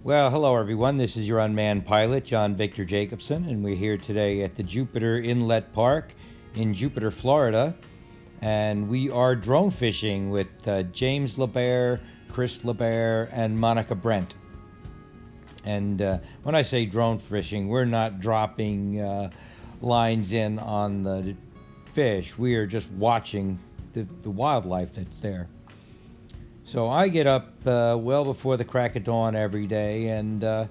Well, hello everyone. This is your unmanned pilot, John Victor Jacobson, and we're here today at the Jupiter Inlet Park in Jupiter, Florida. And we are drone fishing with James LeBaire, Chris LeBaire, and Monica Brent. And when I say drone fishing, we're not dropping lines in on the fish. We are just watching the wildlife that's there. So I get up well before the crack of dawn every day, and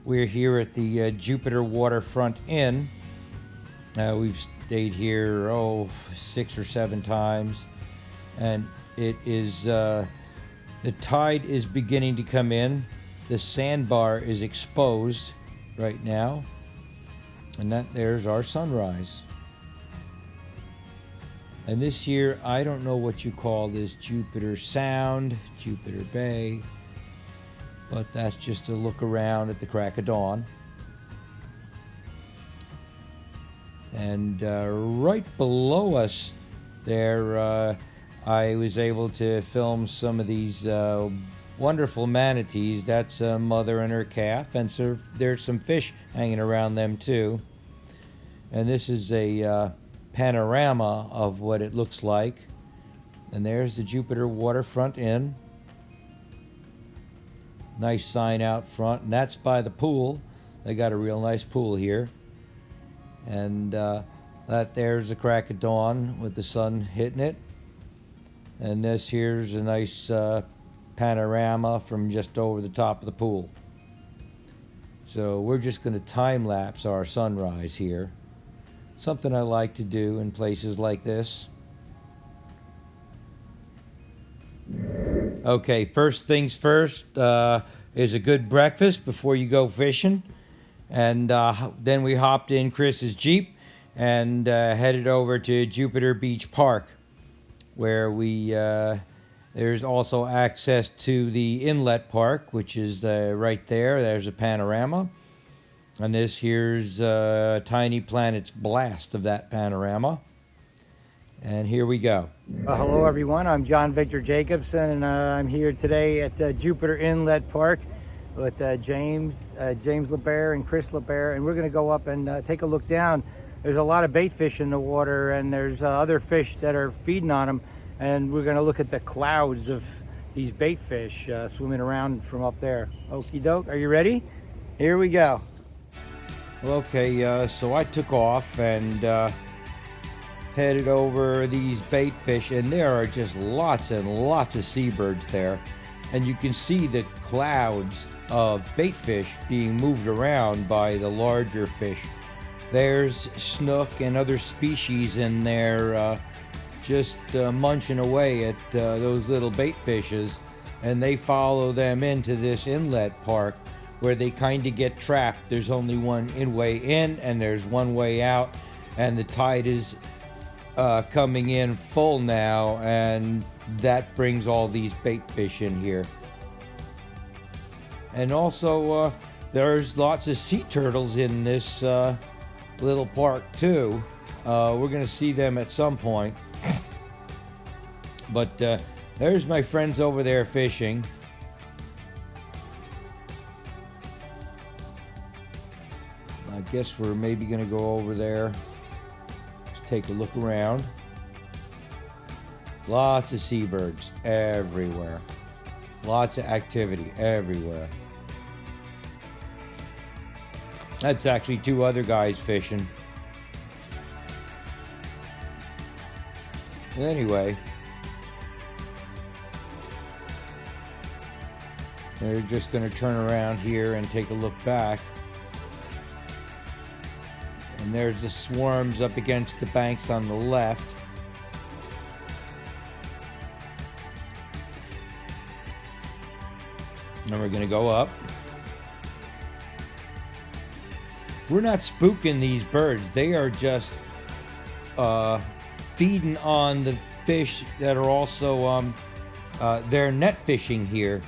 we're here at the Jupiter Waterfront Inn. We've stayed here, 6 or 7 times, and it is, the tide is beginning to come in. The sandbar is exposed right now, and there's our sunrise. And this year, I don't know what you call this, Jupiter Sound, Jupiter Bay, but that's just a look around at the crack of dawn. And right below us there, I was able to film some of these wonderful manatees. That's a mother and her calf, and so there's some fish hanging around them too. And this is a panorama of what it looks like, and there's the Jupiter Waterfront Inn. Nice sign out front, and that's by the pool. They got a real nice pool here, and that there's the crack of dawn with the sun hitting it, and this here's a nice panorama from just over the top of the pool. So we're just going to time lapse our sunrise here. Something I like to do in places like this. Okay, first things first is a good breakfast before you go fishing. And then we hopped in Chris's Jeep and headed over to Jupiter Beach Park, where there's also access to the Inlet Park, which is right there. There's a panorama. And this here's Tiny Planet's blast of that panorama. And here we go. Hello everyone, I'm John Victor Jacobson, and I'm here today at Jupiter Inlet Park with James LeBaire and Chris LeBaire, and we're going to go up and take a look down. There's a lot of bait fish in the water, and there's other fish that are feeding on them, and we're going to look at the clouds of these bait fish swimming around from up there. Okie doke, are you ready? Here we go. Okay, so I took off and headed over these bait fish, and there are just lots and lots of seabirds there, and you can see the clouds of bait fish being moved around by the larger fish. There's snook and other species in there just munching away at those little bait fishes, and they follow them into this inlet park where they kind of get trapped. There's only one way in and there's one way out, and the tide is coming in full now, and that brings all these bait fish in here. And also there's lots of sea turtles in this little park too. We're gonna see them at some point. But there's my friends over there fishing. I guess we're maybe going to go over there, just take a look around. Lots of seabirds everywhere. Lots of activity everywhere. That's actually 2 other guys fishing. Anyway, they're just going to turn around here and take a look back. And there's the swarms up against the banks on the left. And we're going to go up. We're not spooking these birds. They are just feeding on the fish that are also, they're net fishing here.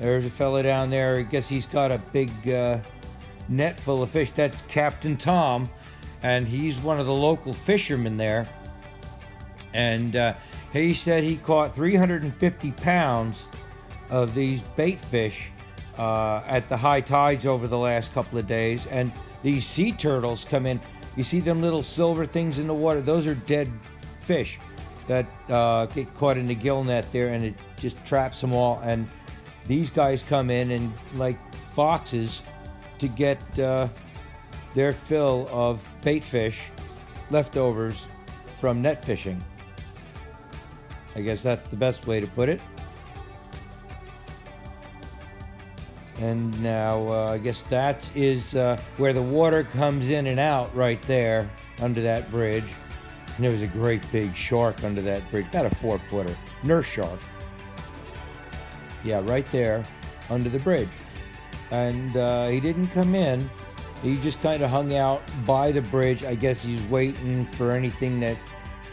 There's a fella down there. I guess he's got a big net full of fish. That's Captain Tom. And he's one of the local fishermen there. And he said he caught 350 pounds of these bait fish at the high tides over the last couple of days, and these sea turtles come in. You see them little silver things in the water? Those are dead fish that get caught in the gill net there, and it just traps them all. And these guys come in and like foxes to get their fill of bait fish leftovers from net fishing. I guess that's the best way to put it. And now I guess that is where the water comes in and out right there under that bridge. And there was a great big shark under that bridge, about a 4-footer, nurse shark. Yeah, right there under the bridge. And he didn't come in. He just kind of hung out by the bridge. I guess he's waiting for anything that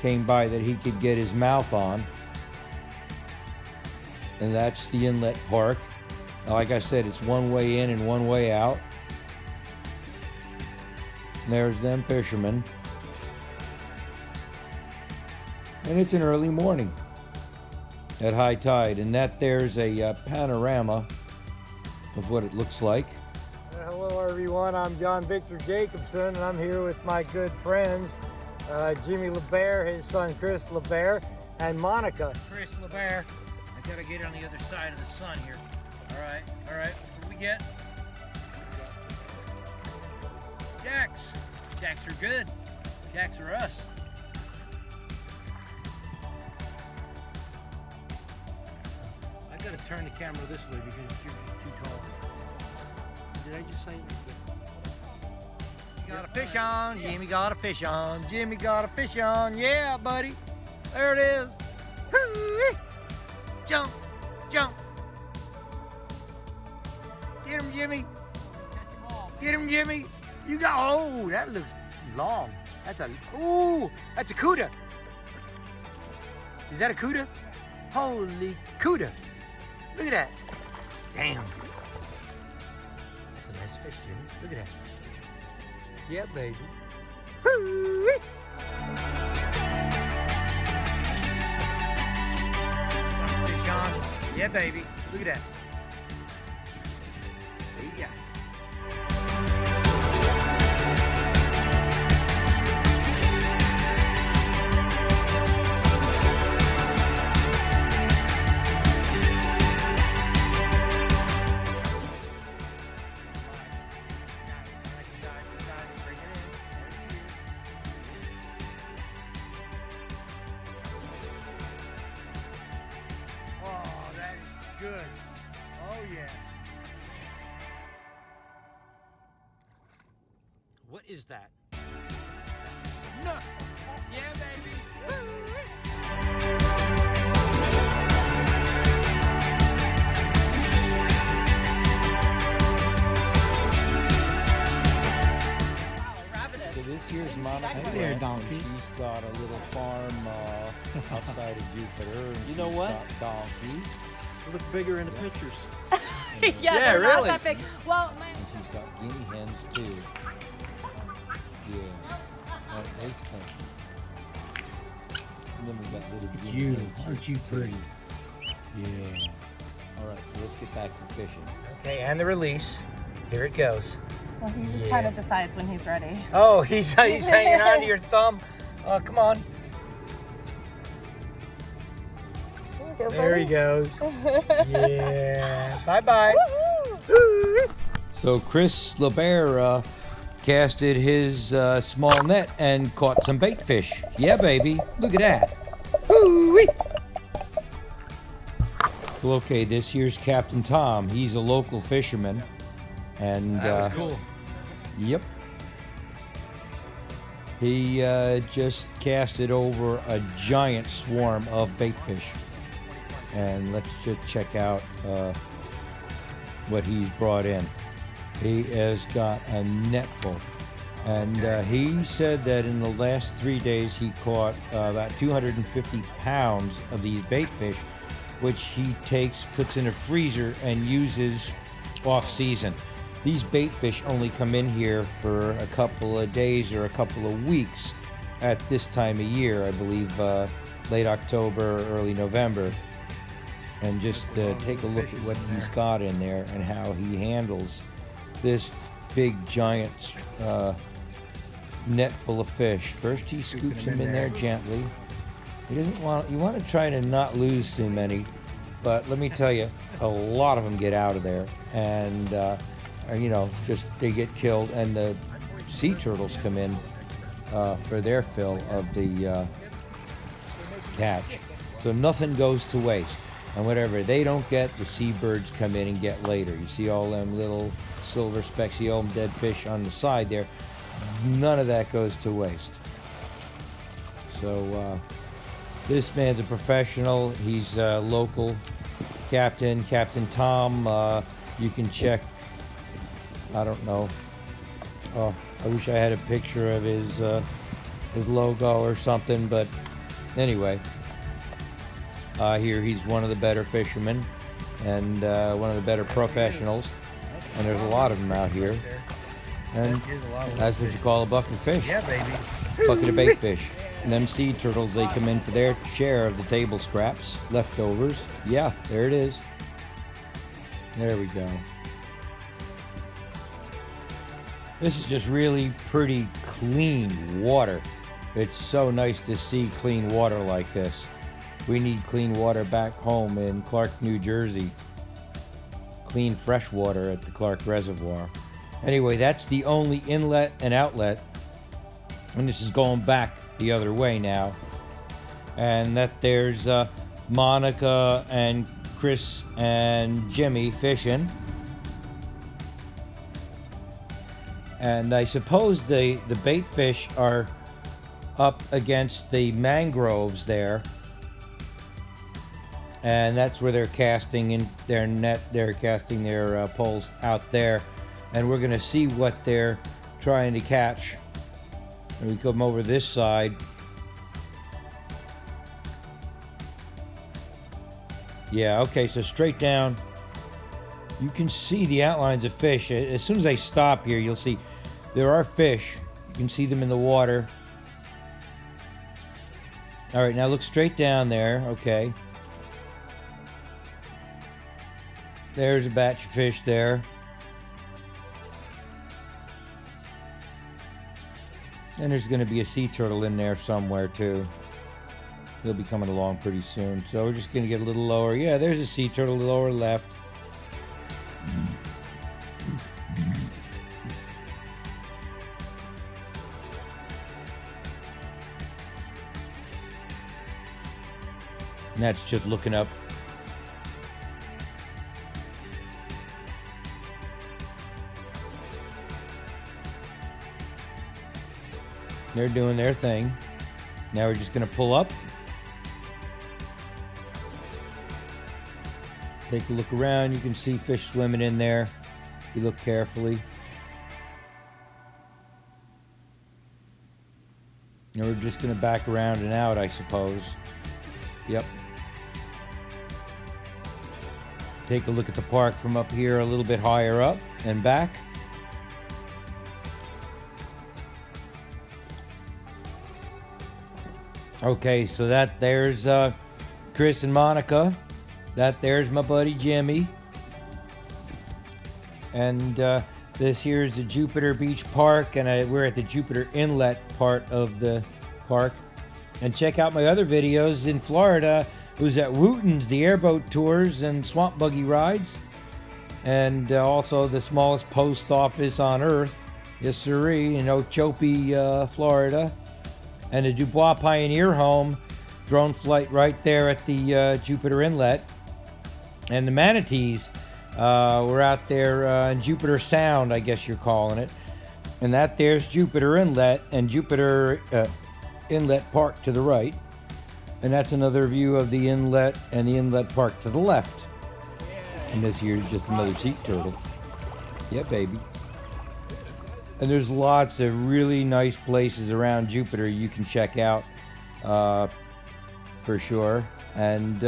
came by that he could get his mouth on. And that's the inlet park. Like I said, it's one way in and one way out. And there's them fishermen. And it's an early morning at high tide. And that there's a panorama of what it looks like. Hello everyone, I'm John Victor Jacobson, and I'm here with my good friends, Jimmy LeBear, his son Chris LeBear, and Monica. Chris LeBear, I gotta get on the other side of the sun here. All right, what do we get? Jacks. Jacks are good. Jacks are us. I gotta turn the camera this way because you're too tall. Did I just say you got a fish on? Jimmy got a fish on. Jimmy got a fish on. Yeah, buddy. There it is. Hoo-wee. Jump, jump. Get him, Jimmy. Get him, Jimmy. You got, oh, that looks long. That's a cuda. Is that a cuda? Holy cuda. Look at that. Damn. That's a nice fish, Jimmy. Look at that. Yeah, baby. Hoo-wee. Fish on. Yeah, baby. Look at that. There you go. Oh, that is good. Oh, yeah. What is that? No. Yeah, baby. So this here's Monica. Hey there, donkeys. She's got a little farm outside of Jupiter. And You know she's what? got donkeys. They look bigger in the pictures. Yeah, they're really. not that big. Well, my And she's got guinea hens too. Yeah. Oh, those kind. And then we got little guinea hens. Aren't you pretty? Yeah. All right, so let's get back to fishing. Okay, and the release. Here it goes. well, he just Yeah. kind of decides when he's ready. Oh, he's hanging on to your thumb. Oh, come on. There he goes. Yeah. Bye-bye. So Chris LeBear casted his small net and caught some bait fish. Yeah, baby. Look at that. Woo-wee. Well, okay, this here's Captain Tom. He's a local fisherman. And That was cool. Yep. He just casted over a giant swarm of bait fish. And let's just check out what he's brought in. He has got a net full. And he said that in the last 3 days he caught about 250 pounds of these bait fish, which he puts in a freezer and uses off season. These bait fish only come in here for a couple of days or a couple of weeks at this time of year, I believe late October, early November. and just take a look at what he's got in there and how he handles this big giant net full of fish. First he scoops them in there gently. He doesn't want, you want to try to not lose too many, but let me tell you, a lot of them get out of there, and you know, just they get killed, and the sea turtles come in for their fill of the catch. So nothing goes to waste, and whatever they don't get, the seabirds come in and get later. You see all them little silver specks, all them dead fish on the side there. None of that goes to waste. So this man's a professional. He's local captain, Captain Tom. You can check, I don't know. Oh, I wish I had a picture of his logo or something, but anyway, here he's one of the better fishermen and one of the better professionals, and there's a lot of them out here, and that's what you call a bucket of fish. Yeah, baby. Bucket of bait fish. And them sea turtles, they come in for their share of the table scraps, leftovers. Yeah, there it is. There we go. This is just really pretty clean water. It's so nice to see clean water like this. We need clean water back home in Clark, New Jersey. Clean fresh water at the Clark Reservoir. Anyway, that's the only inlet and outlet. And this is going back the other way now. And that there's Monica and Chris and Jimmy fishing. And I suppose the bait fish are up against the mangroves there. And that's where they're casting in their net, they're casting their poles out there. And we're gonna see what they're trying to catch. And we come over this side. Yeah, okay, so straight down. You can see the outlines of fish. As soon as I stop here, you'll see there are fish. You can see them in the water. All right, now look straight down there, okay. There's a batch of fish there. And there's going to be a sea turtle in there somewhere too. He'll be coming along pretty soon. So we're just going to get a little lower. Yeah, there's a sea turtle lower left. And that's just looking up. They're doing their thing. Now we're just going to pull up. Take a look around. You can see fish swimming in there. You look carefully. And we're just going to back around and out, I suppose. Yep. Take a look at the park from up here a little bit higher up and back. Okay, so that there's Chris and Monica. That there's my buddy Jimmy. And this here is the Jupiter Beach Park, and we're at the Jupiter Inlet part of the park. And check out my other videos in Florida. It was at Wooten's, the airboat tours and swamp buggy rides. And also the smallest post office on earth, yes sirree, in Okeechobee, Florida. And the Dubois Pioneer Home, drone flight right there at the Jupiter Inlet. And the manatees were out there in Jupiter Sound, I guess you're calling it. And that there's Jupiter Inlet and Jupiter Inlet Park to the right. And that's another view of the inlet and the inlet park to the left. And this here is just another sea turtle. Yeah, baby. And there's lots of really nice places around Jupiter you can check out for sure. And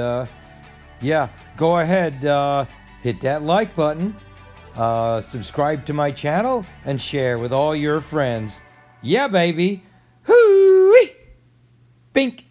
yeah, go ahead, hit that like button, subscribe to my channel, and share with all your friends. Yeah, baby. Hoo-wee! Bink!